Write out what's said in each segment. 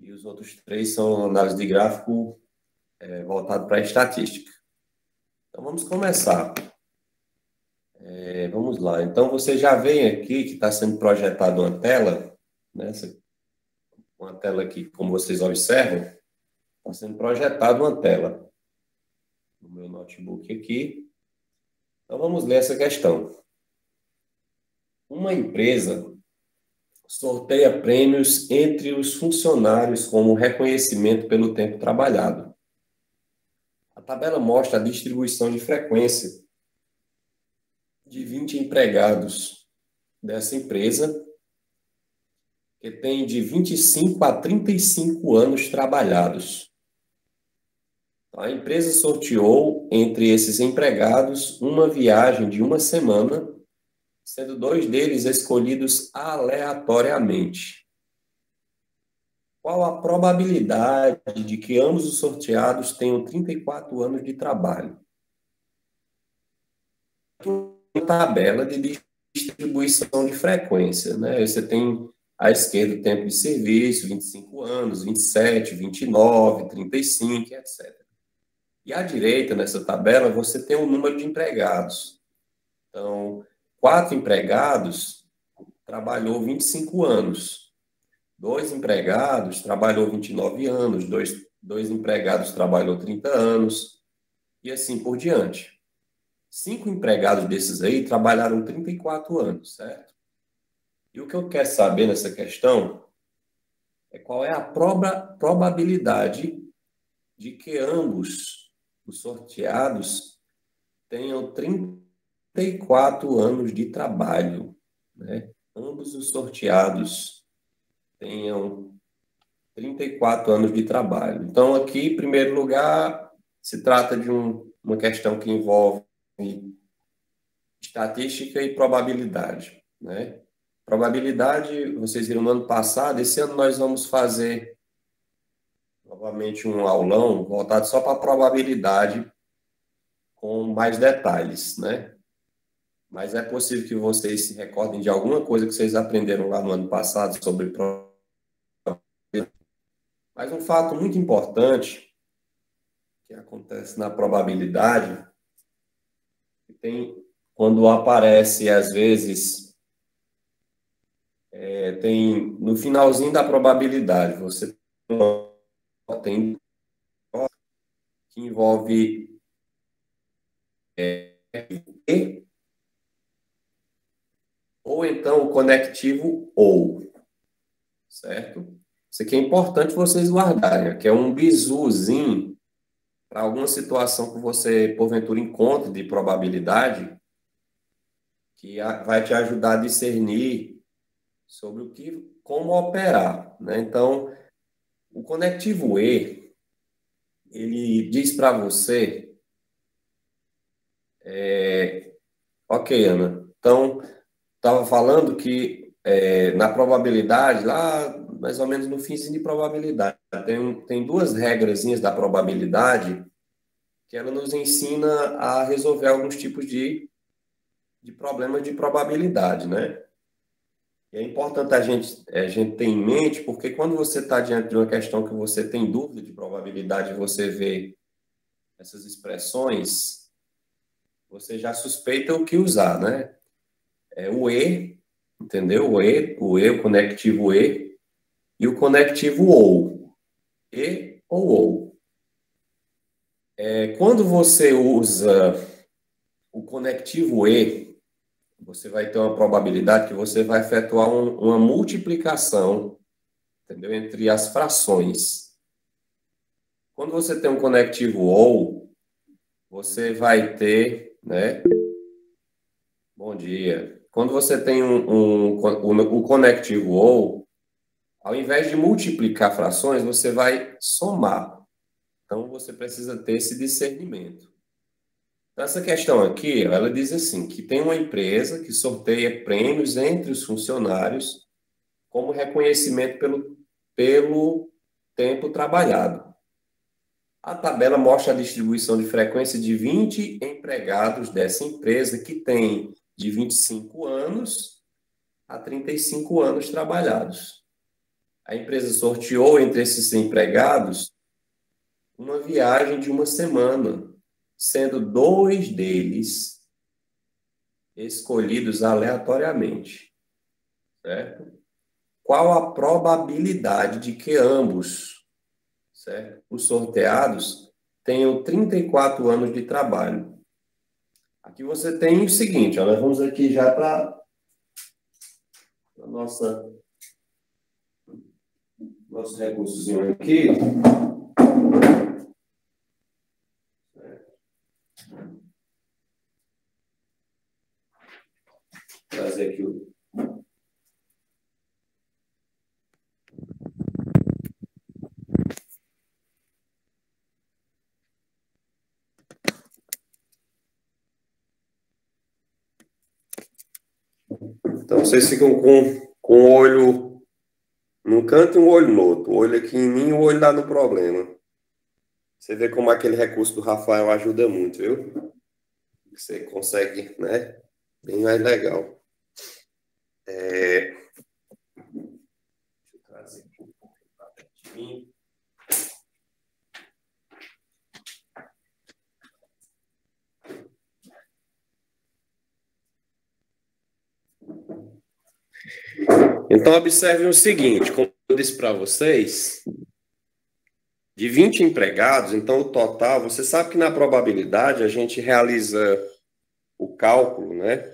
e os outros 3 são análise de gráfico voltado para a estatística. Então, vamos começar. Vamos lá. Então, você já vem aqui que está sendo projetada uma tela, né? Uma tela aqui, como vocês observam, está sendo projetada uma tela no meu notebook aqui. Então, vamos ler essa questão. Uma empresa sorteia prêmios entre os funcionários como reconhecimento pelo tempo trabalhado. A tabela mostra a distribuição de frequência de 20 empregados dessa empresa, que tem de 25 a 35 anos trabalhados. A empresa sorteou entre esses empregados uma viagem de uma semana, sendo 2 deles escolhidos aleatoriamente. Qual a probabilidade de que ambos os sorteados tenham 34 anos de trabalho? Uma tabela de distribuição de frequência, né? Você tem à esquerda o tempo de serviço, 25 anos, 27, 29, 35, etc. E à direita, nessa tabela, você tem o número de empregados. Então, 4 empregados trabalhou 25 anos. 2 empregados trabalhou 29 anos. 2 empregados trabalhou 30 anos. E assim por diante. 5 empregados desses aí trabalharam 34 anos, certo? E o que eu quero saber nessa questão é qual é a probabilidade de que ambos os sorteados tenham 34 anos de trabalho, né? Ambos os sorteados tenham 34 anos de trabalho. Então, aqui, em primeiro lugar, se trata de uma questão que envolve estatística e probabilidade, né? Probabilidade, vocês viram no ano passado, esse ano nós vamos fazer novamente um aulão voltado só para a probabilidade com mais detalhes, né? Mas é possível que vocês se recordem de alguma coisa que vocês aprenderam lá no ano passado sobre probabilidade. Mas um fato muito importante que acontece na probabilidade tem quando aparece, às vezes, tem no finalzinho da probabilidade, você tem que envolve e ou então o conectivo ou, certo? Isso aqui é importante vocês guardarem, que é um bisuzinho para alguma situação que você, porventura, encontre de probabilidade, que vai te ajudar a discernir sobre como operar, né? Então, o conectivo E, ele diz para você, ok, Ana, então, estava falando que na probabilidade, lá mais ou menos no finzinho de probabilidade, tem 2 regrazinhas da probabilidade que ela nos ensina a resolver alguns tipos de problemas de probabilidade, né? E é importante a gente ter em mente, porque quando você está diante de uma questão que você tem dúvida de probabilidade, você vê essas expressões, você já suspeita o que usar, né? É o E, entendeu? O conectivo e o conectivo ou. E ou ou. Quando você usa o conectivo E, você vai ter uma probabilidade que você vai efetuar uma multiplicação, entendeu? Entre as frações. Quando você tem um conectivo OU, você vai ter, né? Bom dia. Quando você tem o conectivo OU, ao invés de multiplicar frações, você vai somar. Então, você precisa ter esse discernimento. Essa questão aqui, ela diz assim, que tem uma empresa que sorteia prêmios entre os funcionários como reconhecimento pelo tempo trabalhado. A tabela mostra a distribuição de frequência de 20 empregados dessa empresa que tem de 25 anos a 35 anos trabalhados. A empresa sorteou entre esses empregados uma viagem de uma semana, sendo 2 deles escolhidos aleatoriamente, certo? Qual a probabilidade de que ambos, certo, os sorteados tenham 34 anos de trabalho? Aqui você tem o seguinte, ó, nós vamos aqui já para a nosso recursozinho aqui. Trazer aqui o... Então, vocês ficam com o olho num canto e um olho no outro. O olho aqui em mim e o olho lá no problema. Você vê como aquele recurso do Rafael ajuda muito, viu? Você consegue, né? Bem mais legal. Deixa eu trazer aqui um pouquinho para perto de mim. Então, observem o seguinte, como eu disse para vocês, de 20 empregados, então o total, você sabe que na probabilidade a gente realiza o cálculo, né?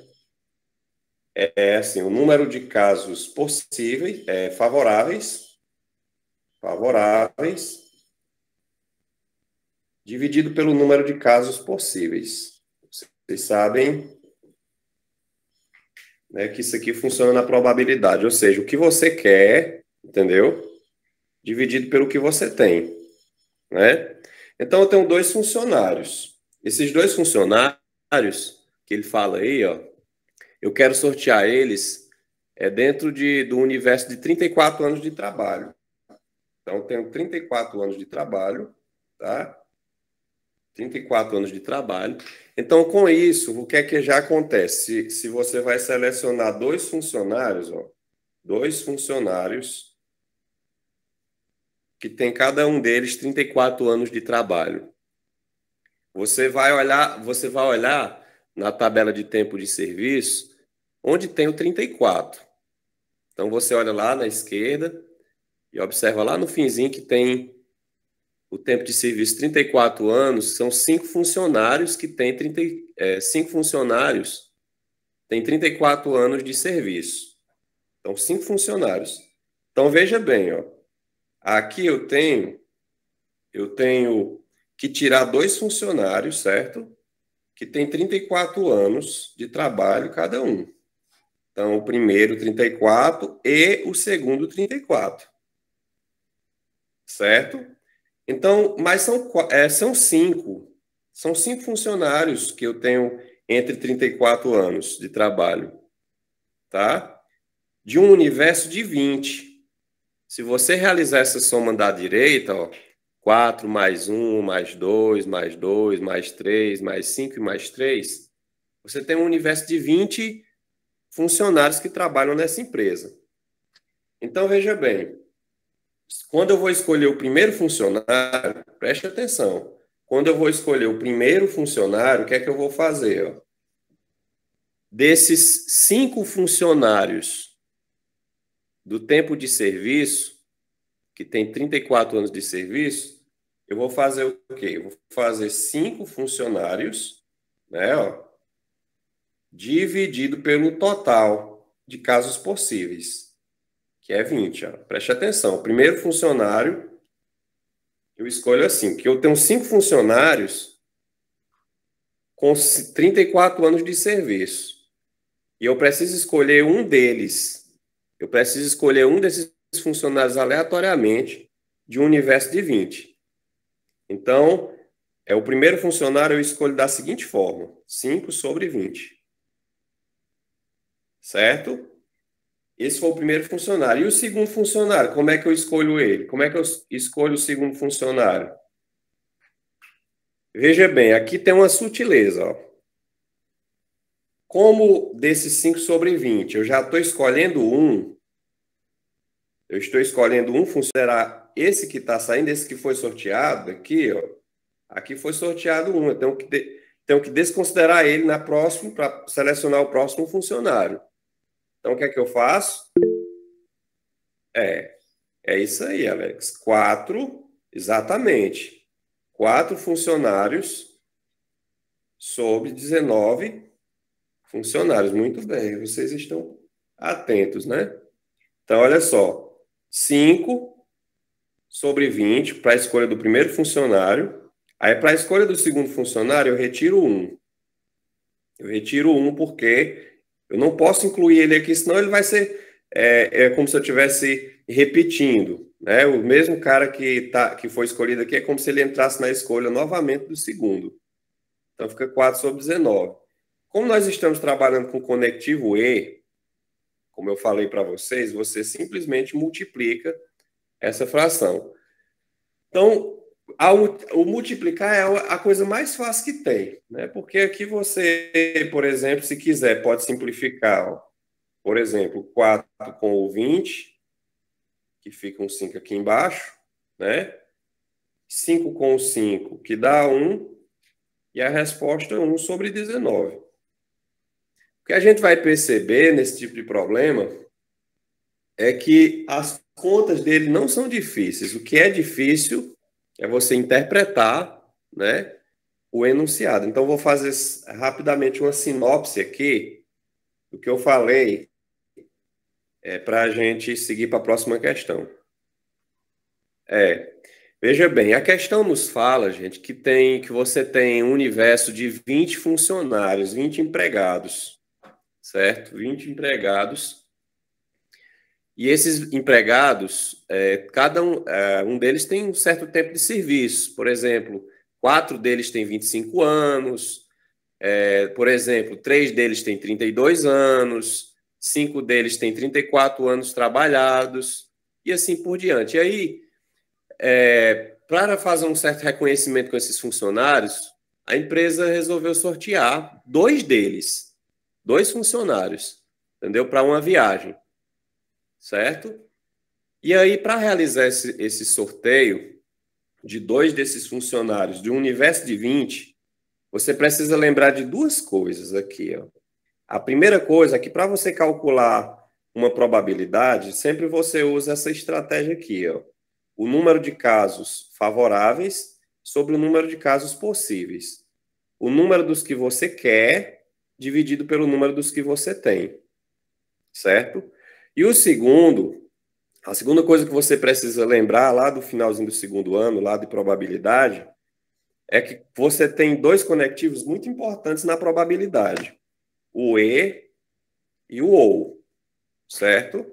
É assim, o número de casos possíveis, favoráveis, dividido pelo número de casos possíveis. Vocês sabem, né, que isso aqui funciona na probabilidade, ou seja, o que você quer, entendeu? Dividido pelo que você tem, né? Então, eu tenho 2 funcionários. Esses 2 funcionários que ele fala aí, ó, eu quero sortear eles dentro do universo de 34 anos de trabalho. Então, eu tenho 34 anos de trabalho, tá? 34 anos de trabalho. Então, com isso, o que é que já acontece? Se você vai selecionar 2 funcionários, ó, 2 funcionários que tem cada um deles 34 anos de trabalho. Você vai olhar na tabela de tempo de serviço onde tem o 34. Então, você olha lá na esquerda e observa lá no finzinho que tem o tempo de serviço 34 anos, são 5 funcionários que têm 5 funcionários têm 34 anos de serviço. Então, 5 funcionários. Então, veja bem, ó. Aqui eu tenho que tirar 2 funcionários, certo? Que tem 34 anos de trabalho cada um. Então, o primeiro 34 e o segundo 34. Certo? Então, mas são 5. São 5 funcionários que eu tenho entre 34 anos de trabalho. Tá? De um universo de 20. Se você realizar essa soma da direita, ó, 4 mais 1, mais 2, mais 2, mais 3, mais 5 e mais 3, você tem um universo de 20 funcionários que trabalham nessa empresa. Então, veja bem, quando eu vou escolher o primeiro funcionário, preste atenção, quando eu vou escolher o primeiro funcionário, o que é que eu vou fazer? Ó? Desses 5 funcionários do tempo de serviço, que tem 34 anos de serviço, eu vou fazer o quê? Eu vou fazer 5 funcionários, né, ó, dividido pelo total de casos possíveis, que é 20. Ó. Preste atenção, o primeiro funcionário, eu escolho assim, que eu tenho 5 funcionários com 34 anos de serviço, e eu preciso escolher um deles. Eu preciso escolher um desses funcionários aleatoriamente de um universo de 20. Então, o primeiro funcionário eu escolho da seguinte forma: 5 sobre 20. Certo? Esse foi o primeiro funcionário. E o segundo funcionário, como é que eu escolho ele? Como é que eu escolho o segundo funcionário? Veja bem, aqui tem uma sutileza. Ó. Como desses 5 sobre 20, eu já estou escolhendo um, Eu estou escolhendo um funcionário, esse que está saindo, esse que foi sorteado, aqui, ó. Aqui foi sorteado um, eu tenho que desconsiderar ele na próxima para selecionar o próximo funcionário. Então, o que é que eu faço? É isso aí, Alex. 4, exatamente. 4 funcionários sobre 19 funcionários. Muito bem, vocês estão atentos, né? Então, olha só. 5 sobre 20 para a escolha do primeiro funcionário. Aí, para a escolha do segundo funcionário, eu retiro 1. Eu retiro 1 porque eu não posso incluir ele aqui, senão ele vai ser como se eu estivesse repetindo, né? O mesmo cara que foi escolhido aqui é como se ele entrasse na escolha novamente do segundo. Então, fica 4 sobre 19. Como nós estamos trabalhando com conectivo E, como eu falei para vocês, você simplesmente multiplica essa fração. Então, o multiplicar é a coisa mais fácil que tem, né? Porque aqui você, por exemplo, se quiser, pode simplificar, ó. Por exemplo, 4 com o 20, que fica um 5 aqui embaixo, né? 5 com o 5, que dá 1, e a resposta é 1 sobre 19. O que a gente vai perceber nesse tipo de problema é que as contas dele não são difíceis. O que é difícil é você interpretar, né, o enunciado. Então, vou fazer rapidamente uma sinopse aqui do que eu falei para a gente seguir para a próxima questão. Veja bem, a questão nos fala, gente, que você tem um universo de 20 funcionários, 20 empregados, certo? 20 empregados. E esses empregados, cada um deles tem um certo tempo de serviço. Por exemplo, 4 deles têm 25 anos, por exemplo, 3 deles têm 32 anos, 5 deles têm 34 anos trabalhados, e assim por diante. E aí, para fazer um certo reconhecimento com esses funcionários, a empresa resolveu sortear 2 deles, 2 funcionários, entendeu? Para uma viagem, certo? E aí, para realizar esse sorteio de 2 desses funcionários de um universo de 20, você precisa lembrar de 2 coisas aqui, ó. A primeira coisa é que para você calcular uma probabilidade, sempre você usa essa estratégia aqui, ó. O número de casos favoráveis sobre o número de casos possíveis. O número dos que você quer dividido pelo número dos que você tem, certo? E a segunda coisa que você precisa lembrar lá do finalzinho do segundo ano, lá de probabilidade, é que você tem 2 conectivos muito importantes na probabilidade. O e o ou, certo?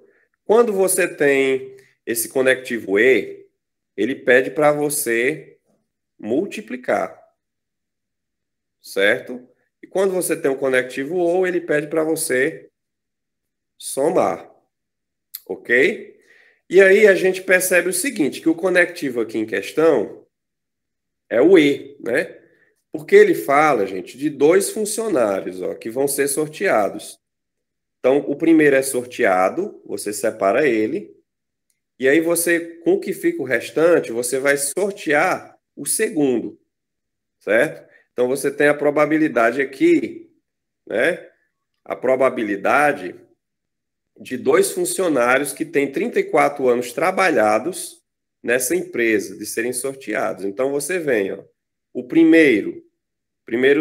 Quando você tem esse conectivo e, ele pede para você multiplicar, certo? E quando você tem um conectivo ou, ele pede para você somar, ok? E aí a gente percebe o seguinte, que o conectivo aqui em questão é o e, né? Porque ele fala, gente, de 2 funcionários, ó, que vão ser sorteados. Então, o primeiro é sorteado, você separa ele, e aí você, com o que fica o restante, você vai sortear o segundo, certo? Então, você tem a probabilidade aqui, né? A probabilidade de 2 funcionários que têm 34 anos trabalhados nessa empresa, de serem sorteados. Então, você vem, ó, o primeiro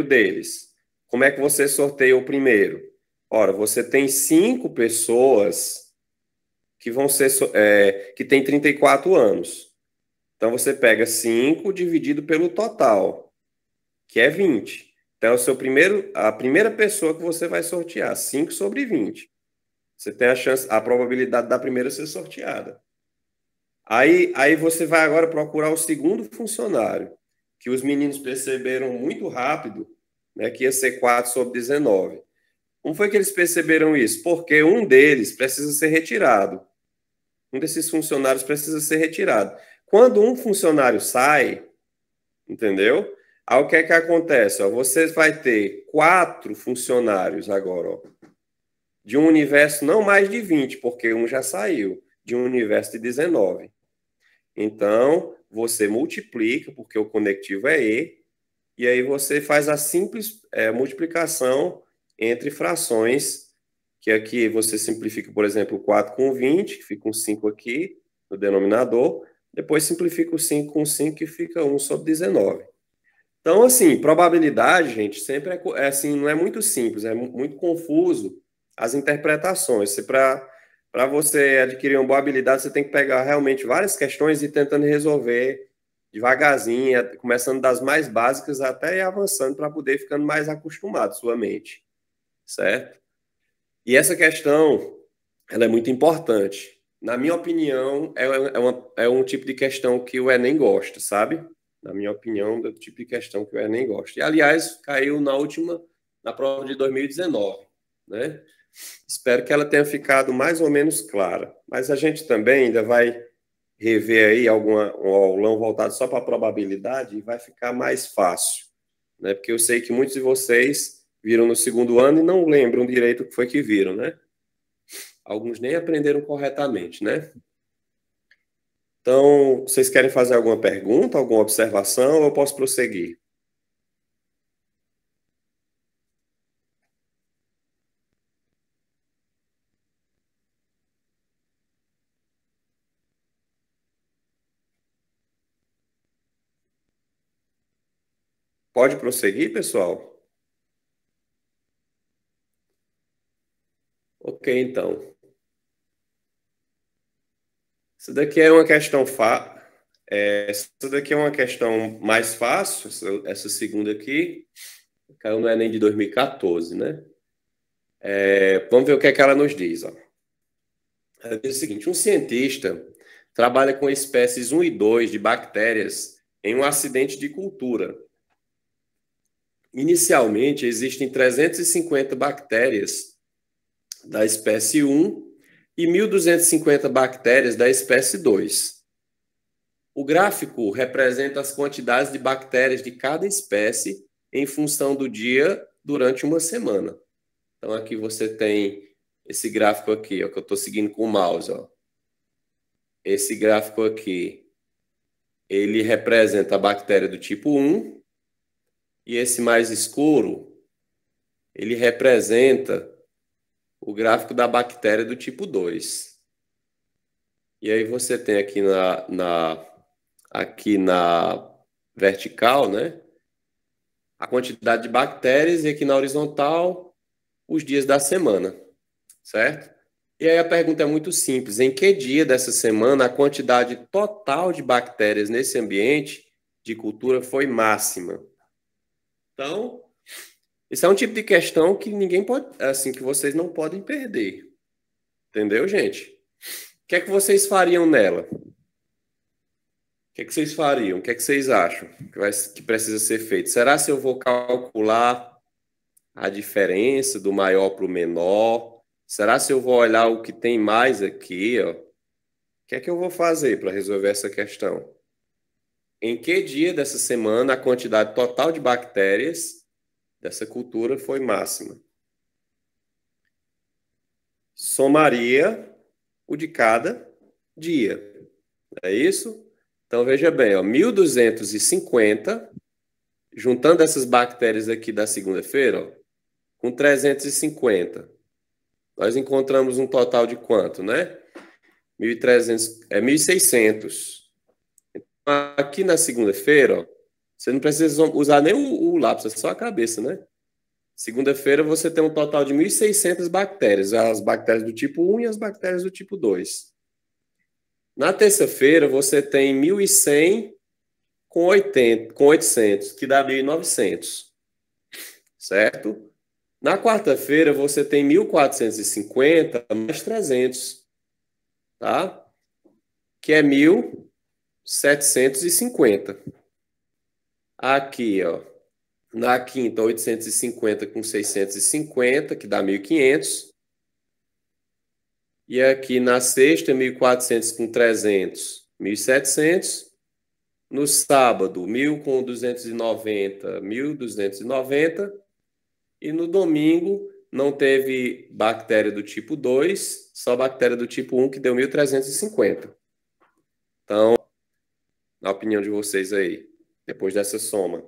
deles. Como é que você sorteia o primeiro? Ora, você tem 5 pessoas que vão ser que tem 34 anos. Então você pega 5 dividido pelo total, que é 20. Então é a primeira pessoa que você vai sortear, 5 sobre 20. Você tem a probabilidade da primeira ser sorteada. Aí você vai agora procurar o segundo funcionário, que os meninos perceberam muito rápido, né, que ia ser 4 sobre 19. Como foi que eles perceberam isso? Porque um deles precisa ser retirado. Um desses funcionários precisa ser retirado. Quando um funcionário sai, entendeu? Aí o que é que acontece? Ó, você vai ter 4 funcionários agora, ó, de um universo não mais de 20, porque um já saiu, de um universo de 19. Então, você multiplica, porque o conectivo é e aí você faz a simples multiplicação entre frações, que aqui você simplifica, por exemplo, 4 com 20, que fica um 5 aqui no denominador, depois simplifica o 5 com 5, que fica 1 sobre 19. Então, assim, probabilidade, gente, sempre assim, não é muito simples, é muito confuso as interpretações. Para você adquirir uma boa habilidade, você tem que pegar realmente várias questões e ir tentando resolver devagarzinho, começando das mais básicas até ir avançando para poder ir ficando mais acostumado sua mente, certo? E essa questão, ela é muito importante. Na minha opinião, é um tipo de questão que o Enem gosta, sabe? Na minha opinião, do tipo de questão que o Enem gosta. E, aliás, caiu na prova de 2019, né? Espero que ela tenha ficado mais ou menos clara. Mas a gente também ainda vai rever aí um aulão voltado só para a probabilidade e vai ficar mais fácil, né? Porque eu sei que muitos de vocês viram no segundo ano e não lembram direito o que foi que viram, né? Alguns nem aprenderam corretamente, né? Então, vocês querem fazer alguma pergunta, alguma observação, ou eu posso prosseguir? Pode prosseguir, pessoal? Ok, então. Isso daqui é uma questão essa daqui é uma questão mais fácil, essa segunda aqui, caiu no Enem de 2014, né? Vamos ver o que é que ela nos diz. Ó. Ela diz o seguinte: um cientista trabalha com espécies 1 e 2 de bactérias em um acidente de cultura. Inicialmente, existem 350 bactérias da espécie 1 e 1.250 bactérias da espécie 2. O gráfico representa as quantidades de bactérias de cada espécie em função do dia durante uma semana. Então, aqui você tem esse gráfico aqui, ó, que eu estou seguindo com o mouse. Ó. Esse gráfico aqui, ele representa a bactéria do tipo 1, e esse mais escuro, ele representa o gráfico da bactéria do tipo 2. E aí você tem aqui na vertical, né, a quantidade de bactérias e aqui na horizontal os dias da semana, certo? E aí a pergunta é muito simples: em que dia dessa semana a quantidade total de bactérias nesse ambiente de cultura foi máxima? Então, isso é um tipo de questão que ninguém pode, assim, que vocês não podem perder. Entendeu, gente? O que é que vocês fariam nela? O que é que vocês fariam? O que é que vocês acham que precisa ser feito? Será se eu vou calcular a diferença do maior para o menor? Será se eu vou olhar o que tem mais aqui, ó? O que é que eu vou fazer para resolver essa questão? Em que dia dessa semana a quantidade total de bactérias dessa cultura foi máxima? Somaria o de cada dia. É isso? Então veja bem, ó, 1.250, juntando essas bactérias aqui da segunda-feira, ó, com 350. Nós encontramos um total de quanto, né? 1.300, 1.600. Aqui na segunda-feira, ó, você não precisa usar nem o lápis, é só a cabeça, né? Segunda-feira você tem um total de 1.600 bactérias, as bactérias do tipo 1 e as bactérias do tipo 2. Na terça-feira você tem 1.100 com 800, que dá 1.900, certo? Na quarta-feira você tem 1.450 mais 300, tá? Que é 1.750. Aqui, ó, na quinta, 850 com 650, que dá 1.500. E aqui na sexta, 1.400 com 300, 1.700. No sábado, 1.000 com 290, 1.290. E no domingo, não teve bactéria do tipo 2, só bactéria do tipo 1 que deu 1.350. Então, na opinião de vocês aí, depois dessa soma,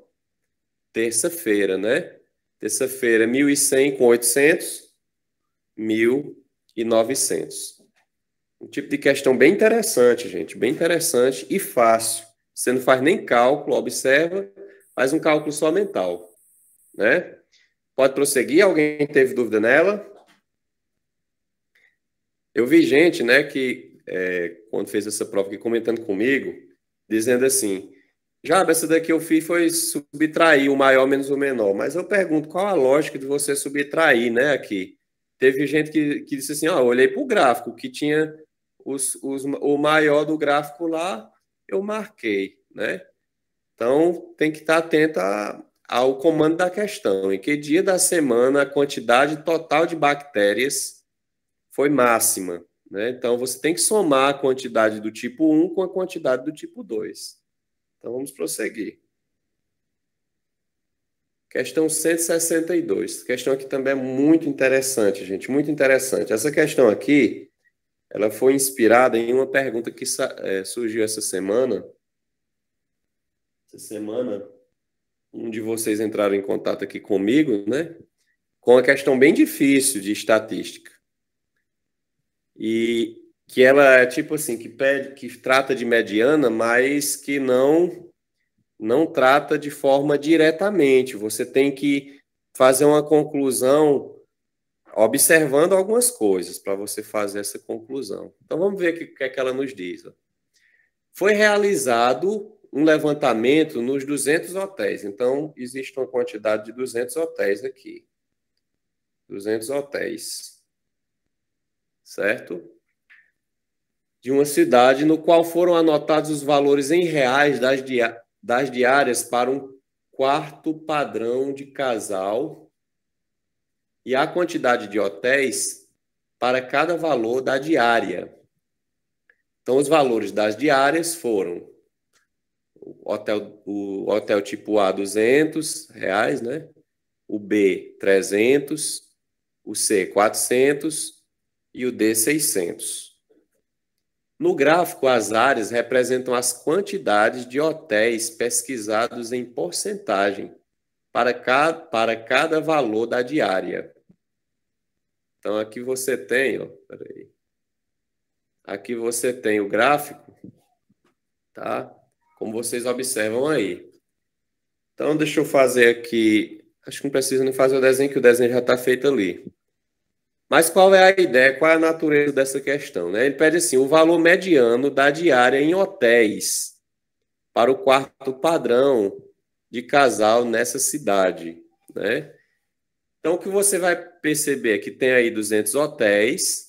terça-feira, né? Terça-feira, 1.100 com 800, 1.900. Um tipo de questão bem interessante, gente, bem interessante e fácil. Você não faz nem cálculo, observa, faz um cálculo só mental, né? Pode prosseguir? Alguém teve dúvida nela? Eu vi gente, né, que quando fez essa prova aqui comentando comigo, dizendo assim, já essa daqui eu fiz foi subtrair o maior menos o menor, mas eu pergunto qual a lógica de você subtrair, né, aqui? Teve gente que disse assim, ó, eu olhei para o gráfico, que tinha o maior do gráfico lá, eu marquei, né? Então, tem que estar atento ao comando da questão. Em que dia da semana a quantidade total de bactérias foi máxima, né? Então, você tem que somar a quantidade do tipo 1 com a quantidade do tipo 2. Então, vamos prosseguir. Questão 162. Questão aqui também é muito interessante, gente, muito interessante. Essa questão aqui, ela foi inspirada em uma pergunta que surgiu essa semana. Essa semana, um de vocês entraram em contato aqui comigo, né? Com uma questão bem difícil de estatística. E que ela é tipo assim, que trata de mediana, mas que não trata de forma diretamente. Você tem que fazer uma conclusão observando algumas coisas para você fazer essa conclusão. Então vamos ver o que é que ela nos diz. Foi realizado um levantamento nos 200 hotéis. Então existe uma quantidade de 200 hotéis aqui. 200 hotéis. Certo? De uma cidade no qual foram anotados os valores em reais das diárias para um quarto padrão de casal e a quantidade de hotéis para cada valor da diária. Então, os valores das diárias foram o hotel tipo A, R$ 200, né? O B, 300, o C, 400 e o D, 600. No gráfico, as áreas representam as quantidades de hotéis pesquisados em porcentagem para cada valor da diária. Então, aqui você tem, ó, peraí. Aqui você tem o gráfico, tá? Como vocês observam aí. Então, deixa eu fazer aqui. Acho que não precisa nem fazer o desenho, que o desenho já está feito ali. Mas qual é a ideia, qual é a natureza dessa questão, né? Ele pede assim, o valor mediano da diária em hotéis para o quarto padrão de casal nessa cidade, né? Então, o que você vai perceber é que tem aí 200 hotéis,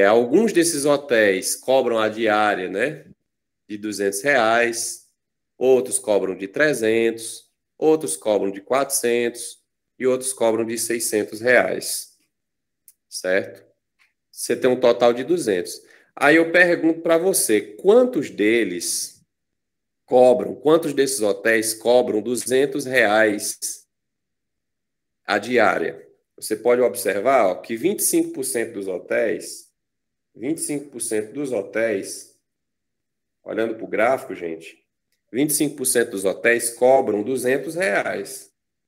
alguns desses hotéis cobram a diária, né, de R$ 200, outros cobram de 300, outros cobram de 400 e outros cobram de R$ 600, certo? Você tem um total de 200. Aí eu pergunto para você, quantos desses hotéis cobram R$ 200 a diária? Você pode observar, ó, que 25% dos hotéis, olhando para o gráfico, gente, 25% dos hotéis cobram R$ 200,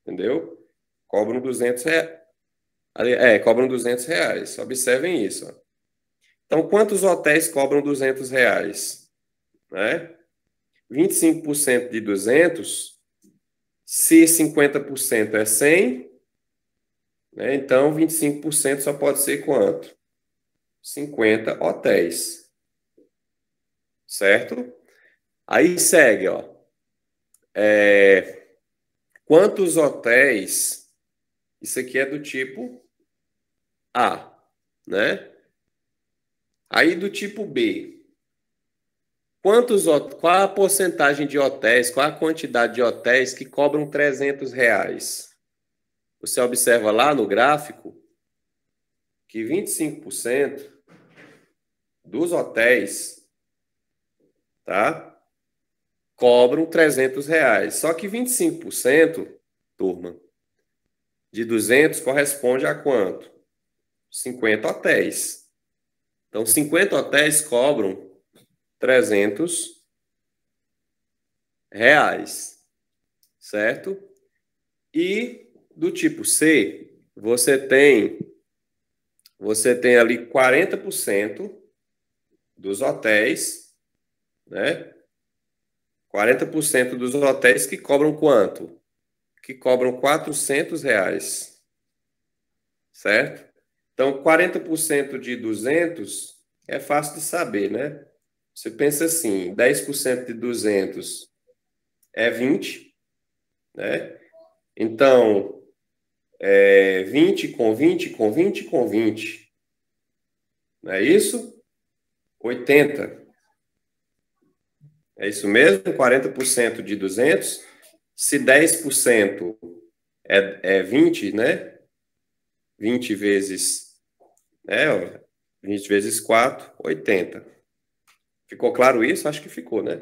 entendeu? Cobram R$ 200. Cobram R$ 200. Observem isso. Ó. Então, quantos hotéis cobram R$ 200? Né? 25% de 200, se 50% é 100, né? Então 25% só pode ser quanto? 50 hotéis. Certo? Aí segue, ó. Quantos hotéis? Isso aqui é do tipo A, né? Aí do tipo B. Qual a porcentagem de hotéis, qual a quantidade de hotéis que cobram R$ 300? Você observa lá no gráfico que 25% dos hotéis, tá, cobram R$ 300. Só que 25%, turma, de 200 corresponde a quanto? 50 hotéis. Então, 50 hotéis cobram R$ 300, certo? E do tipo C, você tem ali 40% dos hotéis, né? 40% dos hotéis que cobram quanto? Que cobram R$ 400, certo? Então, 40% de 200 é fácil de saber, né? Você pensa assim, 10% de 200 é 20, né? Então, 20 com 20 com 20 com 20, não é isso? 80. É isso mesmo? 40% de 200. Se 10% é 20, né? 20 vezes, ó, 20 vezes 4, 80. Ficou claro isso? Acho que ficou, né?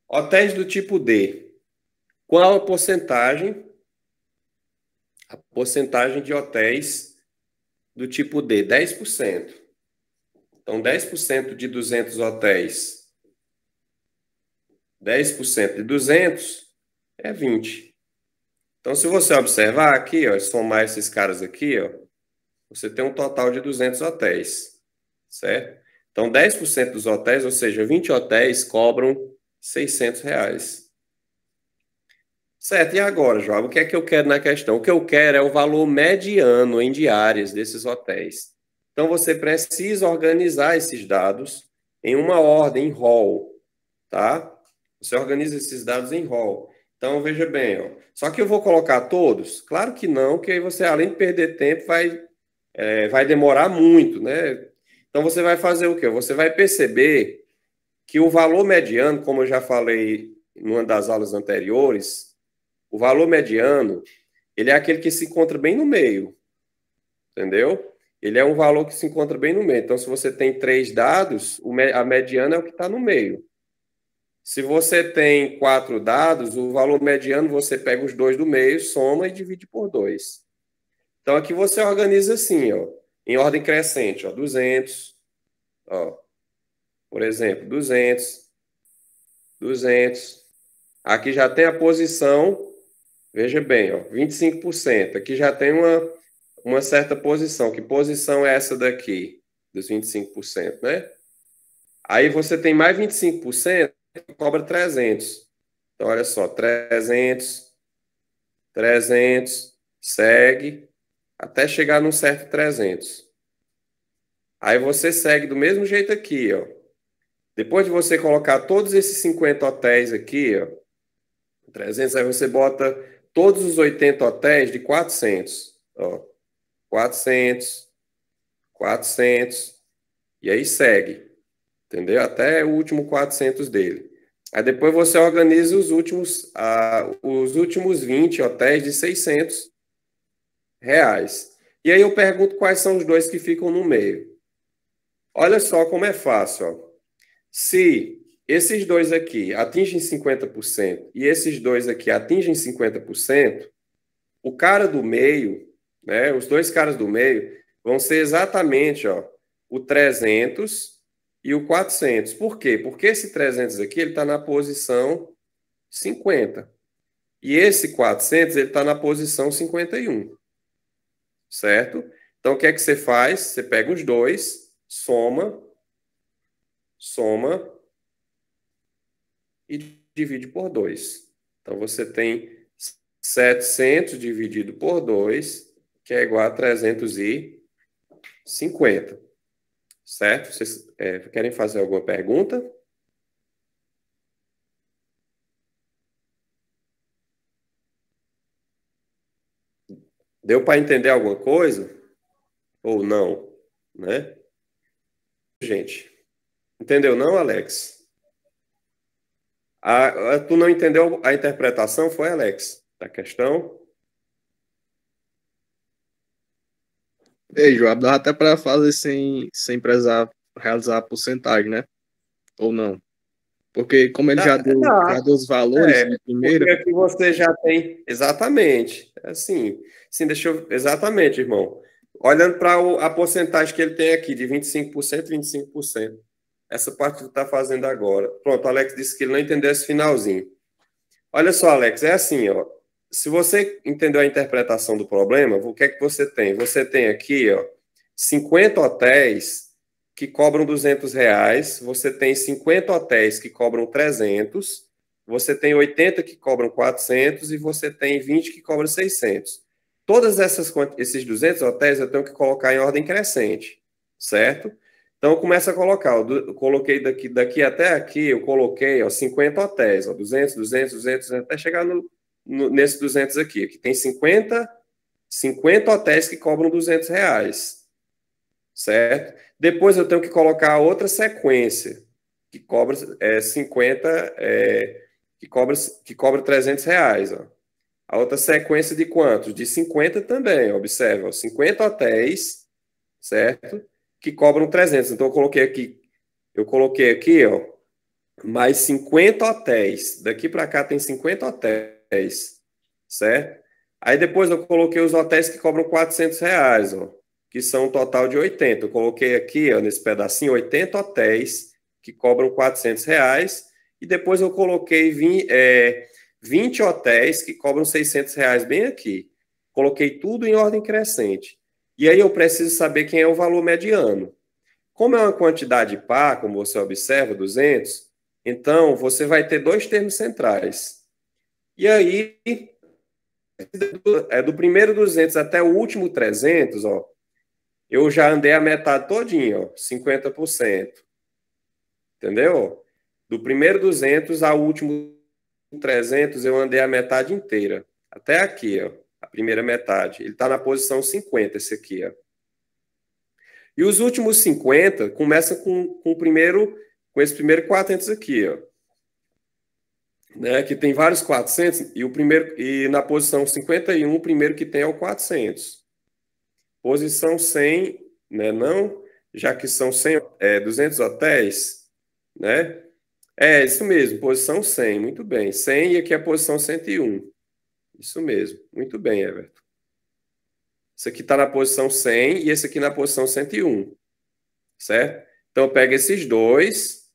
Hotéis do tipo D. Qual a porcentagem? A porcentagem de hotéis do tipo D, 10%. Então, 10% de 200 hotéis, 10% de 200 é 20. Então, se você observar aqui, ó, somar esses caras aqui, ó, você tem um total de 200 hotéis, certo? Então, 10% dos hotéis, ou seja, 20 hotéis cobram R$ 600. Certo, e agora, João, o que é que eu quero na questão? O que eu quero é o valor mediano em diárias desses hotéis. Então, você precisa organizar esses dados em uma ordem, em rol, tá? Você organiza esses dados em rol. Então, veja bem, ó. Só que eu vou colocar todos? Claro que não, que aí você, além de perder tempo, vai demorar muito, né? Então, você vai fazer o quê? Você vai perceber que o valor mediano, como eu já falei em uma das aulas anteriores, o valor mediano, ele é aquele que se encontra bem no meio, entendeu? Ele é um valor que se encontra bem no meio. Então, se você tem 3 dados, a mediana é o que está no meio. Se você tem 4 dados, o valor mediano você pega os dois do meio, soma e divide por 2. Então, aqui você organiza assim, ó, em ordem crescente, ó, 200, ó, por exemplo, 200, 200. Aqui já tem a posição, veja bem, ó, 25%. Aqui já tem uma certa posição. Que posição é essa daqui, dos 25%, né? Aí você tem mais 25%, cobra 300. Então, olha só, 300, 300, segue, até chegar num certo 300. Aí você segue do mesmo jeito aqui, ó. Depois de você colocar todos esses 50 hotéis aqui, ó, 300, aí você bota todos os 80 hotéis de 400, ó. 400, 400, e aí segue, entendeu? Até o último 400 dele. Aí depois você organiza os últimos 20 hotéis de R$ 600. E aí eu pergunto quais são os dois que ficam no meio. Olha só como é fácil, ó. Se esses dois aqui atingem 50% e esses dois aqui atingem 50%, o cara do meio, né, os dois caras do meio vão ser exatamente, ó, o 300 e o 400. Por quê? Porque esse 300 aqui ele está na posição 50 e esse 400 ele está na posição 51, certo? Então o que é que você faz? Você pega os dois, soma, soma e divide por 2. Então você tem 700 dividido por 2, que é igual a 350. Certo? Vocês querem fazer alguma pergunta? Deu para entender alguma coisa? Ou não? Né? Gente, entendeu não, Alex? Tu não entendeu a interpretação, foi, Alex? Da questão? Ei, Joab, dá até para fazer sem precisar realizar a porcentagem, né? Ou não? Porque como ele já deu os valores de primeira... Porque aqui você já tem... Exatamente. Assim, sim, deixa eu... Exatamente, irmão. Olhando para a porcentagem que ele tem aqui, de 25%, 25%. Essa parte que tu está fazendo agora. Pronto, o Alex disse que ele não entendeu esse finalzinho. Olha só, Alex, é assim, ó. Se você entendeu a interpretação do problema, o que é que você tem? Você tem aqui, ó, 50 hotéis que cobram R$ 200, você tem 50 hotéis que cobram 300, você tem 80 que cobram 400 e você tem 20 que cobram 600. Todas esses 200 hotéis eu tenho que colocar em ordem crescente, certo? Então, começa a colocar. Eu coloquei daqui até aqui, eu coloquei 50 hotéis, 200, 200, 200, até chegar nesse 200 aqui. Aqui tem 50 hotéis que cobram R$ 200, certo? Depois eu tenho que colocar outra sequência, que cobra 50, que cobra R$ 300. Ó. A outra sequência de quantos? De 50 também, observa. 50 hotéis, certo? Que cobram 300. Então, eu coloquei aqui, ó, mais 50 hotéis. Daqui para cá tem 50 hotéis, certo? Aí depois eu coloquei os hotéis que cobram R$ 400, ó, que são um total de 80. Eu coloquei aqui, ó, nesse pedacinho, 80 hotéis que cobram R$ 400. E depois eu coloquei 20 hotéis que cobram R$ 600 bem aqui. Coloquei tudo em ordem crescente. E aí eu preciso saber quem é o valor mediano. Como é uma quantidade par, como você observa, 200, então você vai ter dois termos centrais. E aí, do primeiro 200 até o último 300, ó, eu já andei a metade todinha, ó, 50%. Entendeu? Do primeiro 200 ao último 300, eu andei a metade inteira. Até aqui, ó, a primeira metade. Ele está na posição 50, esse aqui, ó. E os últimos 50 começam com esse primeiro 400 aqui, ó. Né, que tem vários 400, e na posição 51, o primeiro que tem é o 400. Posição 100, né, não, já que são 200 hotéis, né? É, isso mesmo, posição 100, muito bem. 100 e aqui é a posição 101. Isso mesmo, muito bem, Everton. Esse aqui está na posição 100 e esse aqui na posição 101, certo? Então, eu pego esses dois,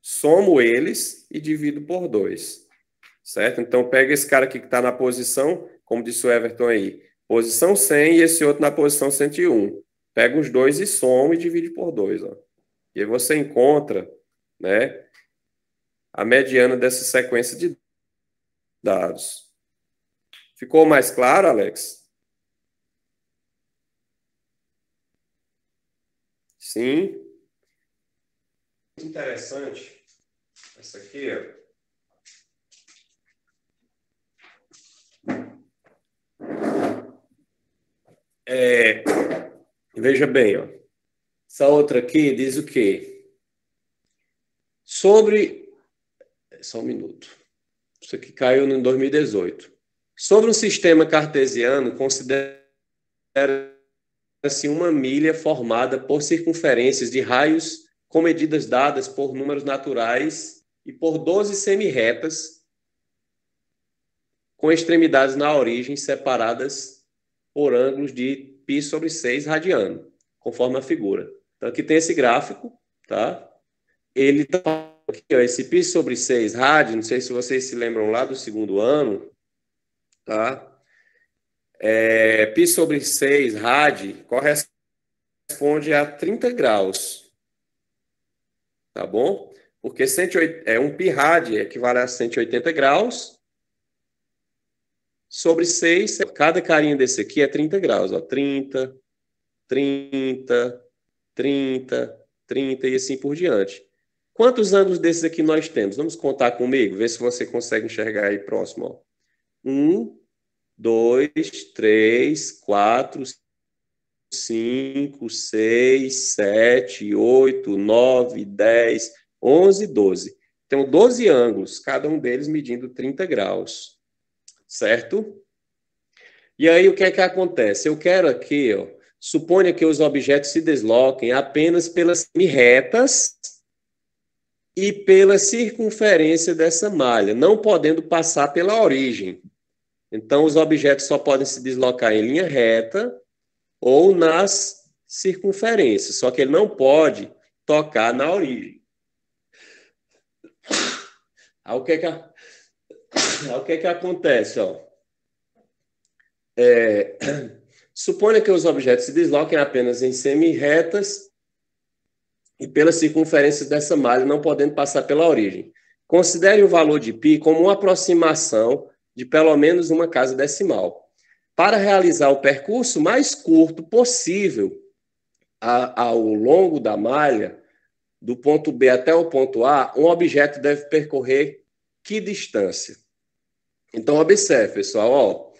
somo eles e divido por 2, certo? Então, pega esse cara aqui que está na posição, como disse o Everton aí, posição 100 e esse outro na posição 101. Pega os dois e soma e divide por 2, ó. E aí você encontra, né, a mediana dessa sequência de dados. Ficou mais claro, Alex? Sim. Interessante. Essa aqui, ó. Veja bem, ó. Essa outra aqui diz o quê? Só um minuto. Isso aqui caiu em 2018. Sobre um sistema cartesiano, considera-se uma milha formada por circunferências de raios com medidas dadas por números naturais e por 12 semi-retas com extremidades na origem separadas por ângulos de π/6 radiano, conforme a figura. Então, aqui tem esse gráfico, tá? Ele tá aqui, ó, esse π/6 rádio, não sei se vocês se lembram lá do segundo ano, tá? π/6 rádio corresponde a 30 graus, tá bom? Porque 1 π rádio equivale a 180 graus sobre 6, cada carinha desse aqui é 30 graus, ó, 30, 30, 30, 30 e assim por diante. Quantos ângulos desses aqui nós temos? Vamos contar comigo, ver se você consegue enxergar aí próximo. Ó. 1, 2, 3, 4, 5, 6, 7, 8, 9, 10, 11, 12. Então, 12 ângulos, cada um deles medindo 30 graus. Certo? E aí, o que é que acontece? Eu quero aqui, ó, suponha que os objetos se desloquem apenas pelas semi-retas e pela circunferência dessa malha, não podendo passar pela origem. Então, os objetos só podem se deslocar em linha reta ou nas circunferências, só que ele não pode tocar na origem. Aí o que acontece? Ó? Suponha que os objetos se desloquem apenas em semi-retas e pelas circunferências dessa malha, não podendo passar pela origem. Considere o valor de π como uma aproximação de pelo menos uma casa decimal. Para realizar o percurso mais curto possível ao longo da malha, do ponto B até o ponto A, um objeto deve percorrer que distância? Então, observe, pessoal, ó,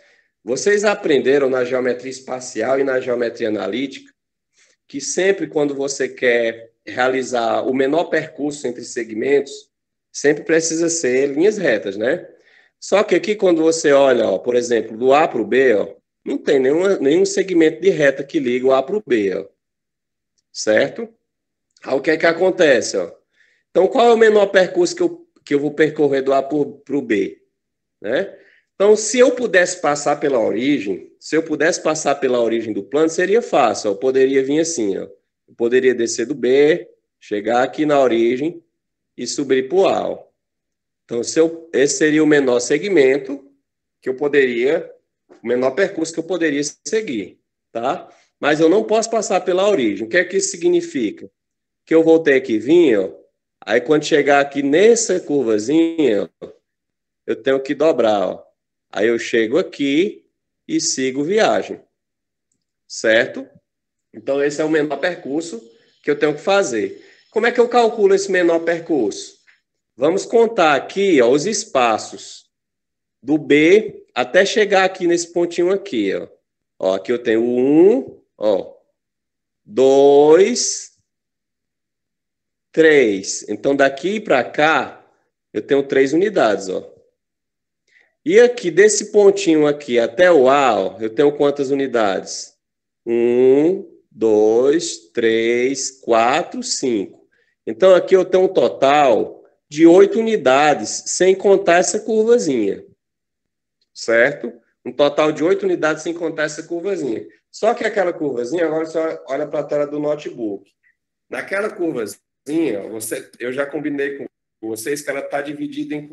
vocês aprenderam na geometria espacial e na geometria analítica que sempre quando você quer realizar o menor percurso entre segmentos, sempre precisa ser linhas retas, né? Só que aqui, quando você olha, ó, por exemplo, do A para o B, ó, não tem nenhum segmento de reta que liga o A para o B, ó, certo? Aí o que é que acontece? Ó? Então, qual é o menor percurso que eu vou percorrer do A para o B? Né? Então, se eu pudesse passar pela origem, do plano, seria fácil. Ó. Eu poderia vir assim, ó. Eu poderia descer do B, chegar aqui na origem e subir para o A. Ó. Então, esse seria o menor segmento que eu poderia, o menor percurso que eu poderia seguir, tá? Mas eu não posso passar pela origem. O que é que isso significa? Que eu vou ter que vir, ó, aí quando chegar aqui nessa curvazinha, ó, eu tenho que dobrar, ó. Aí eu chego aqui e sigo viagem, certo? Então esse é o menor percurso que eu tenho que fazer. Como é que eu calculo esse menor percurso? Vamos contar aqui, ó, os espaços do B até chegar aqui nesse pontinho aqui, ó. Ó, aqui eu tenho 1, ó, 2, 3. Então, daqui para cá, eu tenho 3 unidades, ó. E aqui, desse pontinho aqui até o A, ó, eu tenho quantas unidades? 1, 2, 3, 4, 5. Então, aqui eu tenho um total de 8 unidades, sem contar essa curvazinha. Certo? Um total de 8 unidades, sem contar essa curvazinha. Só que aquela curvazinha, agora você olha para a tela do notebook. Naquela curvazinha, eu já combinei com vocês que ela está dividida em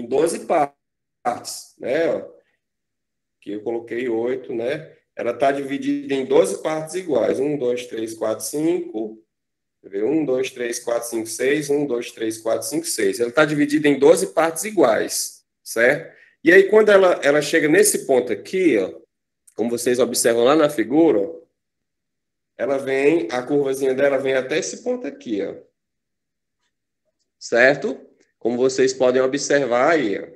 12 partes, né? Que eu coloquei 8, né? Ela está dividida em 12 partes iguais. 1, 2, 3, 4, 5. 1, 2, 3, 4, 5, 6. 1, 2, 3, 4, 5, 6. Ela está dividida em 12 partes iguais, certo? E aí, quando ela chega nesse ponto aqui, ó, como vocês observam lá na figura, ó, a curvazinha dela vem até esse ponto aqui, ó. Certo? Como vocês podem observar aí, ó.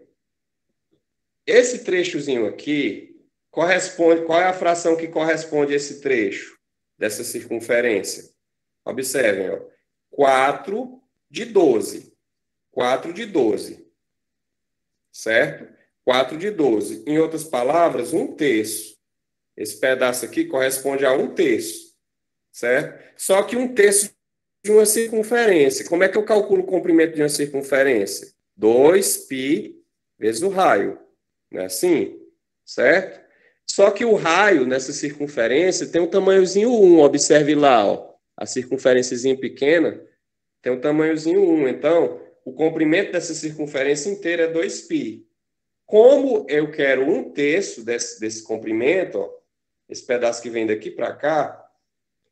Esse trechozinho aqui qual é a fração que corresponde a esse trecho dessa circunferência? Observem, ó. 4 de 12. 4 de 12. Certo? 4 de 12. Em outras palavras, 1/3. Esse pedaço aqui corresponde a 1/3. Certo? Só que 1/3 de uma circunferência. Como é que eu calculo o comprimento de uma circunferência? 2π vezes o raio. Não é assim? Certo? Só que o raio nessa circunferência tem um tamanhozinho 1. Observe lá, ó. A circunferênciazinha pequena tem um tamanhozinho 1. Então, o comprimento dessa circunferência inteira é 2π. Como eu quero 1/3 desse comprimento, ó, esse pedaço que vem daqui para cá,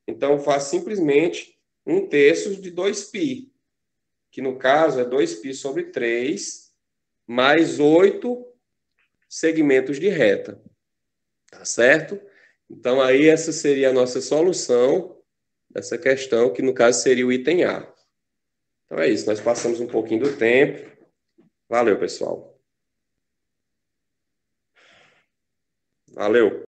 então eu faço simplesmente 1/3 de 2π, que no caso é 2π sobre 3, mais 8 segmentos de reta. Tá certo? Então, aí essa seria a nossa solução dessa questão, que no caso seria o item A. Então é isso, nós passamos um pouquinho do tempo. Valeu, pessoal. Valeu.